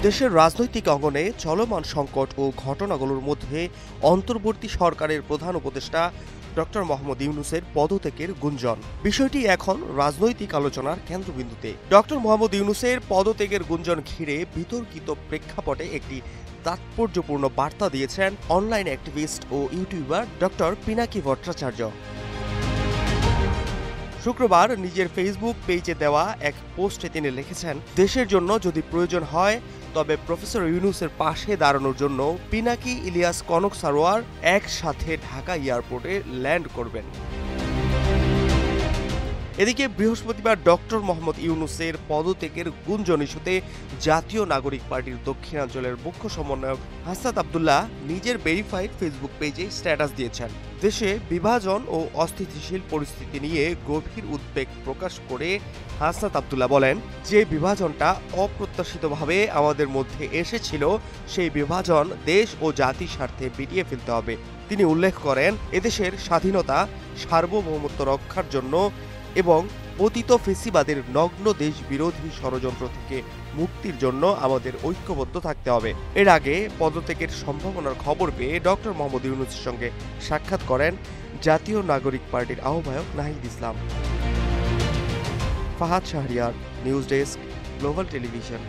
দেশের রাজনৈতিক অঙ্গনে চলমান সংকট ও ঘটনাগুলোর মধ্যে অন্তর্বর্তী সরকারের প্রধান উপদেষ্টা ডক্টর মোহাম্মদ ইউনূসের পদত্যাগের গুঞ্জন। বিষয়টি এখন রাজনৈতিক আলোচনার কেন্দ্রবিন্দুতে। ডক্টর মোহাম্মদ ইউনূসের পদত্যাগের গুঞ্জন ঘিরে বিতর্কিত প্রেক্ষাপটে একটি তাৎপর্যপূর্ণ বার্তা দিয়েছেন অনলাইন অ্যাক্টিভিস্ট ও ইউটিউবার ডক্টর পিনাকি ভট্টাচার্য। শুক্রবার নিজের ফেসবুক পেজে দেওয়া এক পোস্টে তিনি লিখেছেন, দেশের জন্য যদি প্রয়োজন হয় তবে প্রফেসর ইউনূসের পাশে দাঁড়ানোর জন্য পিনাকি, ইলিয়াস, কনক সারোয়ার একসাথে ঢাকা এয়ারপোর্টে ল্যান্ড করবেন। এদিকে বৃহস্পতিবার ডক্টর মোহাম্মদ ইউনূসের পদত্যাগের গুঞ্জন ইস্যুতে জাতীয় নাগরিক পার্টির দক্ষিণাঞ্চলের মুখ্য সমন্বয়ক হাসনাত আব্দুল্লাহ নিজের ভেরিফাইড ফেসবুক পেজে স্ট্যাটাস দিয়েছেন। দেশে বিভাজন ও অস্থিতিশীল পরিস্থিতি নিয়ে গভীর উদ্বেগ প্রকাশ করে হাসনাত আব্দুল্লাহ বলেন, যে বিভাজনটা অপ্রত্যাশিতভাবে আমাদের মধ্যে এসেছিল সেই বিভাজন দেশ ও জাতির স্বার্থে মিটিয়ে ফেলতে হবে। তিনি উল্লেখ করেন, এদেশের স্বাধীনতা, সার্বভৌমত্ব রক্ষার জন্য এবং অতীত ফেসিবাদের নগ্ন দেশ বিরোধী ষড়যন্ত্র থেকে মুক্তির জন্য আমাদের ঐক্যবদ্ধ থাকতে হবে। এর আগে পদত্যাগের সম্ভাবনার খবর পেয়ে ডক্টর মোহাম্মদ ইউনূসের সঙ্গে সাক্ষাৎ করেন জাতীয় নাগরিক পার্টির আহ্বায়ক Nahid Islam. Fahad Shahriar, news desk, global television.